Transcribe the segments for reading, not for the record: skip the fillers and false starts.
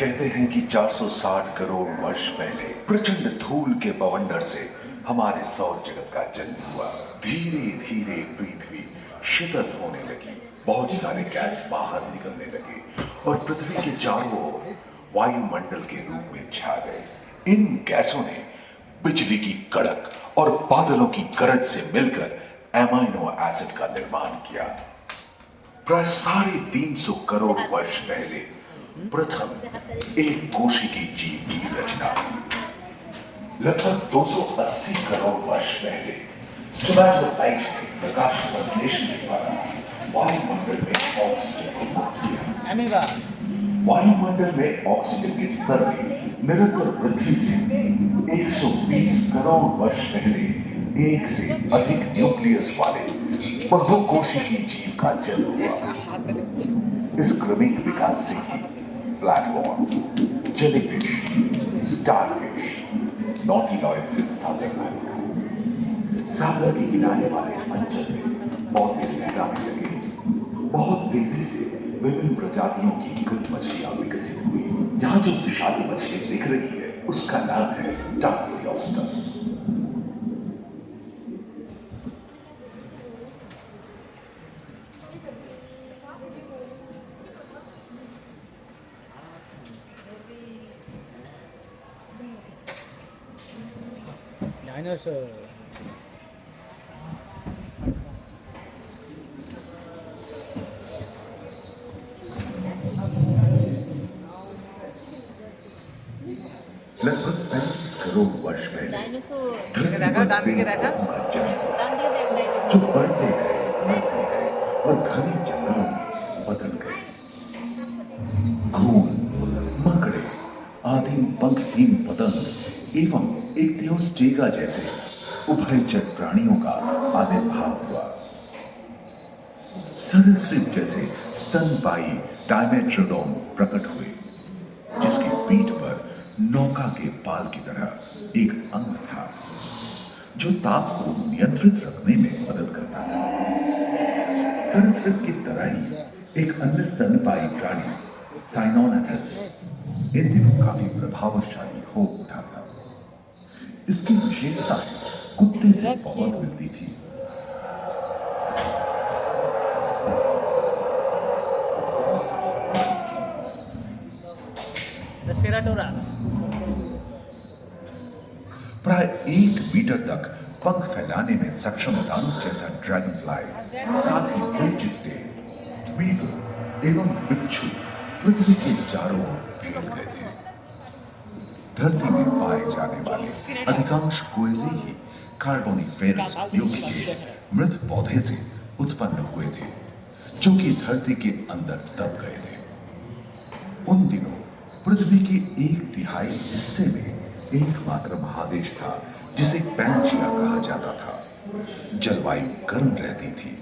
कहते हैं कि 460 करोड़ वर्ष पहले प्रचंड धूल के बवंडर से हमारे सौर जगत का जन्म हुआ। धीरे धीरे पृथ्वी शीतल होने लगी, बहुत सारे गैस बाहर निकलने लगे और पृथ्वी के चारों ओर वायुमंडल के रूप में छा गए। इन गैसों ने बिजली की कड़क और बादलों की गरज से मिलकर एमाइनो एसिड का निर्माण किया। प्राय 350 करोड़ वर्ष पहले प्रथम एक कोशिकीय जीव की रचना हुई। लगभग 280 करोड़ वर्ष पहले स्टोमैटोलाइट ने प्रकाश संश्लेषण के द्वारा वायुमंडल में ऑक्सीजन को मुक्त किया। वायुमंडल में ऑक्सीजन के स्तर में निरंतर वृद्धि से 120 करोड़ वर्ष पहले एक से अधिक न्यूक्लियस वाले बहुकोशिकीय जीव का जन्म हुआ। इस क्रमिक विकास से ही फ्लैटवर्म, जेलीफिश, स्टारफिश, नॉटिलॉइड्स सागर में सागर के किनारे वाले अंचल में पौधे लहराने लगे। बहुत तेजी से विभिन्न प्रजातियों की कुछ मछलियां विकसित हुई। यहाँ जो विशाल मछली दिख रही है उसका नाम है डाक्टियोस्टस। Dinosaur. लगभग 35 करोड़ वर्ष पहले जो बढ़ते गए और घने जंगलों में बदल गए। घून, मकड़े, आदिम पंखहीन पतंग एवं इक्तियोस्टेगा जैसे उभयचर प्राणियों का आविर्भाव हुआ। सरीसृप जैसे स्तनपायी डायमेट्रोडोन प्रकट हुए, जिसकी पीठ पर नौका के पाल की तरह एक अंग था जो ताप को नियंत्रित रखने में मदद करता था। सरीसृप की तरह ही एक अन्य स्तनपायी प्राणी साइनोनेथस इन दिनों काफी प्रभावशाली हो उठा था। इसकी विशेषता कुत्ते से बहुत मिलती थी। प्राय 1 मीटर तक पंख फैलाने में सक्षम दानव जैसा ड्रैगन फ्लाई, साथ ही कई चिट्टे, बीगल एवं बिच्छू पृथ्वी के चारों ओर फैल गए थे। धरती में पाए जाने वाले अधिकांश कोयले ही कार्बोनिफेरस युग के मृत पौधे से उत्पन्न हुए थे, जो कि धरती के अंदर दब गए थे। उन दिनों पृथ्वी के 1/3 हिस्से में एकमात्र महादेश था जिसे पैंजिया कहा जाता था। जलवायु गर्म रहती थी।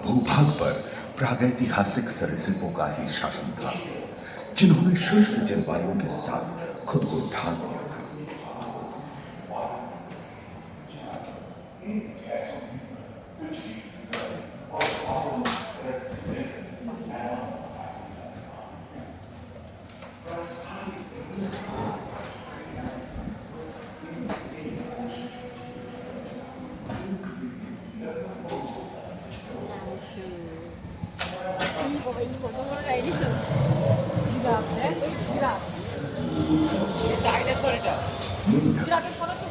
भूभाग पर प्रागैतिहासिक सरीसृपों का ही शासन था, जिन्होंने शुष्क जलवायु के साथ खुद को ढाल दिया था।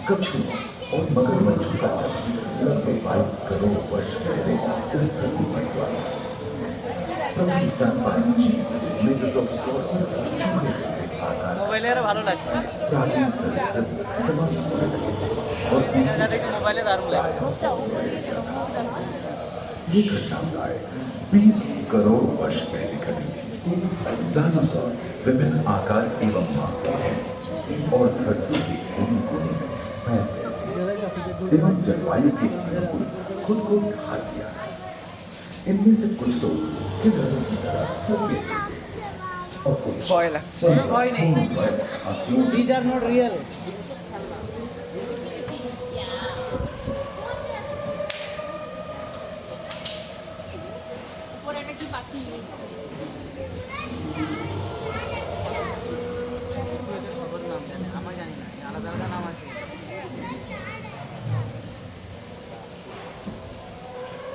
कछुओं और मगरमच्छ का जन्म लगभग 22 करोड़ वर्ष पहले इस धरती पर हुआ। प्रमुख स्तनपायी जीव मेगाज़ोस्पोर्स मोबाइलेर ভালো লাগছে प्राचीन सरीसृप समाप्त होने लगे और এটা দেখে মোবাইলে দারুণ লাগছে। ये घटना प्राय 20 करोड़ वर्ष पहले घटी थी। डायनासोर विभिन्न आकार एवं माप के हैं और धरती के कोने-कोने में फैल गए एवं जलवायु के अनुकूल खुद को ढाल दिया। इनमें से कुछ तो किधरों की तरह उड़ते थे और कुछ ভয় লাগছে। ভয় নেই। These are not real.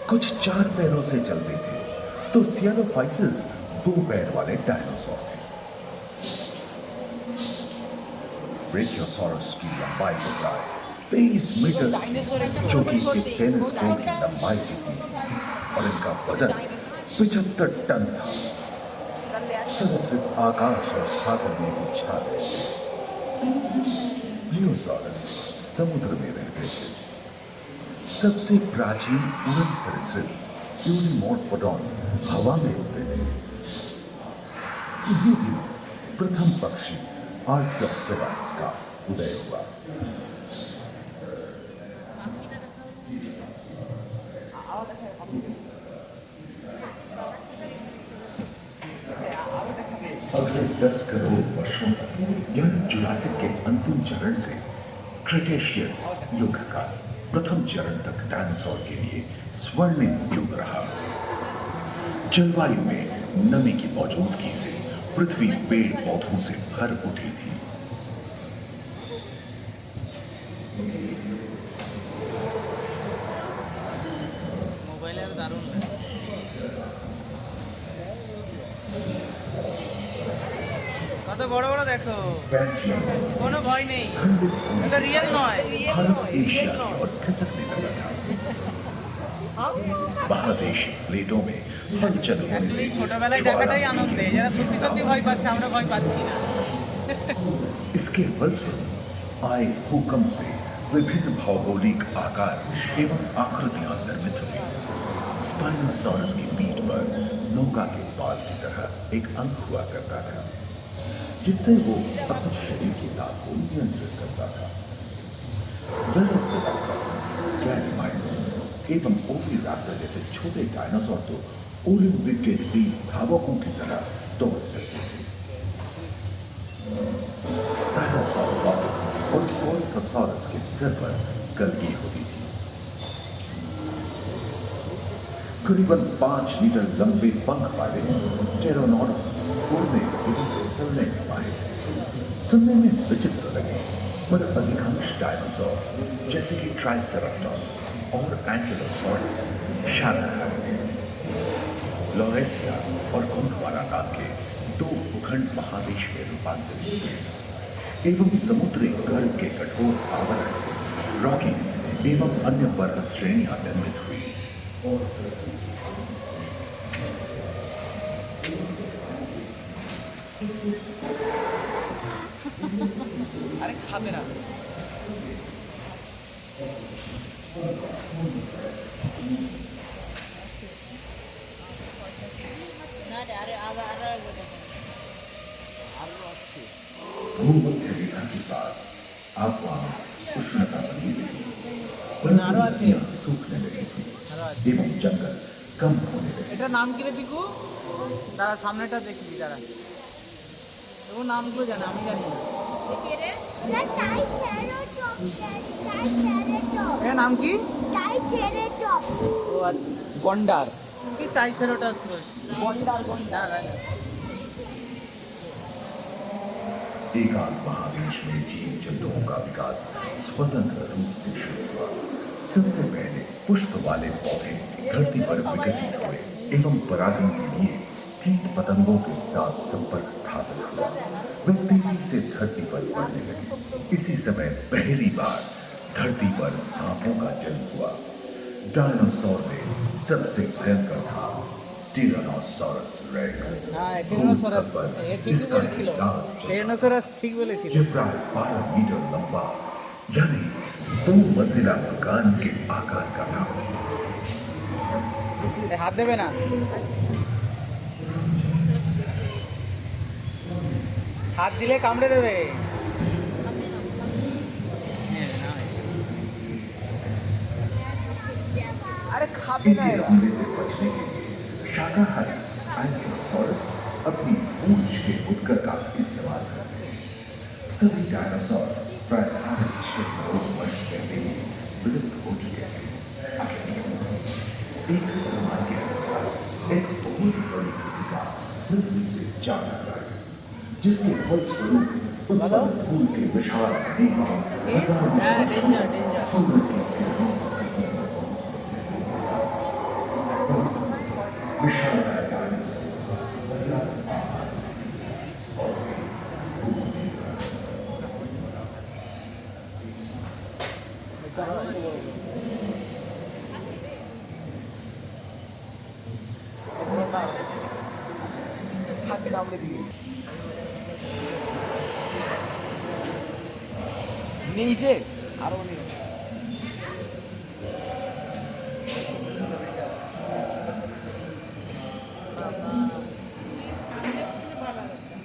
कुछ 4 पैरों से चलते थे तो सियानोफाइसिस 2 पैर वाले डायनासोर थे। ब्रेकियोसॉरस की लंबाई तो प्राय 23 मीटर जो कि एक टेनिस कोर्ट की लंबाई की थी और इनका वजन 75 टन था। सदस्य आकाश और सागर में भी छा गए थे। प्लियोसॉरस समुद्र में रहते थे। सबसे प्राचीन उड़न सरीसृप यूनिमोर्फोडॉन हवा में उड़ते थे। इसी दिन प्रथम पक्षी आर्टियोप्टेरस का उदय हुआ। अगले 10 करोड़ वर्षों तक यानी जुरासिक के अंतिम चरण से क्रेटेशियस युग का प्रथम चरण तक डायनासोर के लिए स्वर्णिम युग रहा। जलवायु में नमी की मौजूदगी से पृथ्वी पेड़ पौधों से भर उठी थी। কত বড় বড় দেখো, কোনো ভয় নেই, এটা রিয়েল নয়। भारत एशिया की ओर खिसकने लगा था। महादेशी प्लेटों में हलचल होने অ্যাকচুয়ালি से ছোটবেলায় দেখাটাই আনন্দে, যারা সত্যি সত্যি ভয় পাচ্ছে, আমরা ভয় পাচ্ছি না। इसके फलस्वरूप आए भूकंप से विभिन्न भौगोलिक आकार एवं आकृतियां निर्मित हुई। स्पाइनोसॉरस की पीठ पर नौका के बाल की तरह एक अंग हुआ करता था जिससे वो अपने शरीर के दाब को नियंत्रित करता था। गैलीमाइनस एवं ओविराप्टर जैसे छोटे डायनासोर तो ओलिंपिक के तेज धावकों की तरह दौड़ सकते थे। टायरासॉरस और स्पोर्टोसॉरस के सिर पर गलगी होती थी। करीबन 5 मीटर लंबे पंख वाले टेरोनोडॉन उड़ने एवं चलने में माहिर थे। सुनने में विचित्र लगे पर अधिकांश डायनासोर जैसे कि ट्राइसेराटोप्स और एंकिलोसॉरस शाकाहारी थे। लॉरेसिया और गोंडवाना नाम के 2 भूखंड महादेश में रूपांतरित हुए एवं समुद्री गर्भ के कठोर आवरण रॉकीज एवं अन्य पर्वत श्रेणियां निर्मित हुई। আরে খাবে না। भूमध्य रेखा के पास आबहवा उष्णता बनी रही, वनस्पतियां सूखने लगी थी एवं जंगल कम होने लगे। এটার নাম কি রে পিকু? দাঁড়া, সামনেটা দেখবি, দাঁড়া। ও নামগুলো জানে, আমি জানি না। এর নাম কি? ও আচ্ছা, গন্ডার কি ট্রাইসেরাটপস? গন্ডার গন্ডার। एकांत महादेश में जीव जंतुओं का विकास स्वतंत्र रूप से शुरू हुआ। सबसे पहले पुष्प वाले पौधे धरती पर विकसित हुए एवं परागण के लिए कीट पतंगों के साथ संपर्क स्थापित हुआ। वे तेजी से धरती पर बढ़ने लगे। इसी समय पहली बार धरती पर सांपों का जन्म हुआ। डायनासोर में सबसे भयंकर था टिरानोसॉरस रेक्स। হ্যাঁ, টিরানোসরাস, এ ঠিকই বলেছিল। টিরানোসরাস ঠিক বলেছিল। जो प्राय 12 मीटर लंबा यानी 2 मंजिला मकान के आकार का था। হাত দেবে না, হাত দিলে কামড়ে দেবে। আরে খাবে না इनके এরা। हमले से बचने के लिए शाकाहारी एंकिलोसॉरस अपनी पूंछ के उत्कर का इस्तेमाल करते हैं। सभी डायनासोर प्राय 6.5 करोड़ वर्ष पहले ही विलुप्त हो चुके हैं। एक अनुमान के अनुसार एक बहुत बड़ी स्थिति का पृथ्वी से जा रहा है जिसके फलस्वरूप उत्पन्न धूल के विशाल হ্যাঁ ডেঞ্জার ডেঞ্জার নিচে আরো নিচে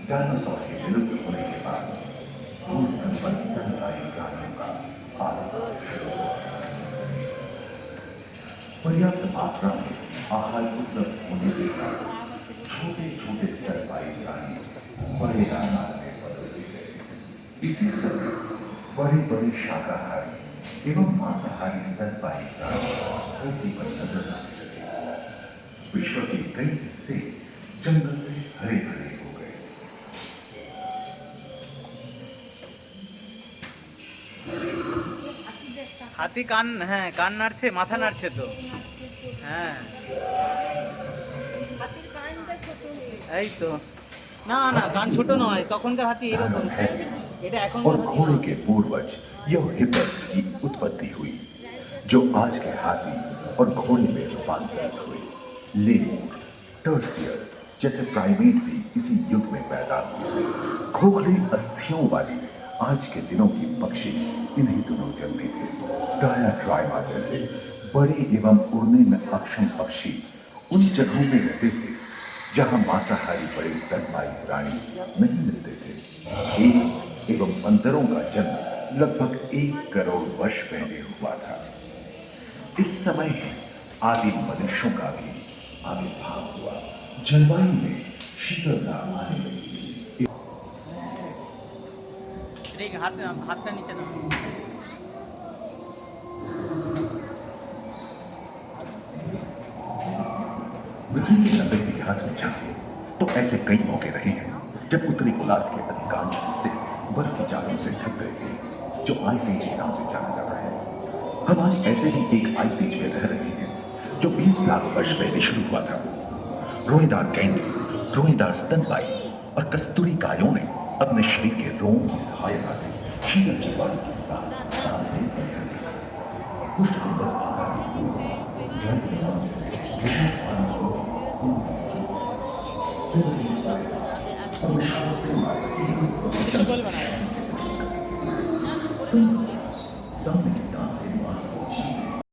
डायनासोर के विलुप्त होने के बाद भूस्थल पर स्तनपायी प्राणियों का आवागमन शुरू हुआ। पर्याप्त मात्रा में आहार उपलब्ध होने के कारण छोटे छोटे स्तनपायी प्राणी बड़े आकार में बदलते गए। इसी समय बड़े बड़े शाकाहारी एवं मांसाहारी स्तनपायी प्राणी धरती पर नजर आने लगे। विश्व के कई हिस्से जंगल से हरे भरे हो गए। হাতি কান হ্যাঁ কান নাড়ছে মাথা নাড়ছে তো হ্যাঁ এই তো না না কান ছোট নয় তখনকার হাতি এরকম এটা এখন और घोड़े के पूर्वज यह हिप्पस की उत्पत्ति हुई जो आज के हाथी और घोड़े में रूपांतरित हुए। लेमूर, टर्सियर जैसे प्राइमेट भी इसी युग में पैदा हुए। खोखली अस्थियों वाली आज के दिनों की पक्षी इन्हीं दिनों जन्मे थे। डायाट्राइमा जैसे बड़े एवं उड़ने में अक्षम पक्षी उन जगहों में रहते थे जहां मांसाहारी बड़े स्तनपायी प्राणी नहीं मिलते थे। एक एवं बंदरों का जन्म लगभग 1 करोड़ वर्ष पहले हुआ था। इस समय ही आदिम मनुष्यों का भी आविर्भाव हुआ। जलवायु में शीतलता आने लगी। ঠিক হাতটা নিচে নাও पृथ्वी के लंबे इतिहास में झांके तो ऐसे कई मौके रहे हैं जब उत्तरी गोलार्ध के अधिकांश हिस्से बर्फ की चादरों से ढक गए थे, जो आइस एज के नाम से जाना जाता है। हम आज ऐसे ही एक आइस एज में रह रहे हैं जो 20 लाख वर्ष पहले शुरू हुआ था। रोएदार गैंडे, रोएदार स्तनपायी और कस्तूरी गायों ने अपने शरीर के रोम की सहायता से शीतल जलवायु के साथ तालमेल बनाया। कुष्ठ रोग आदि जल के नाम से विभिन्न प्राणियों को शीतल बनाया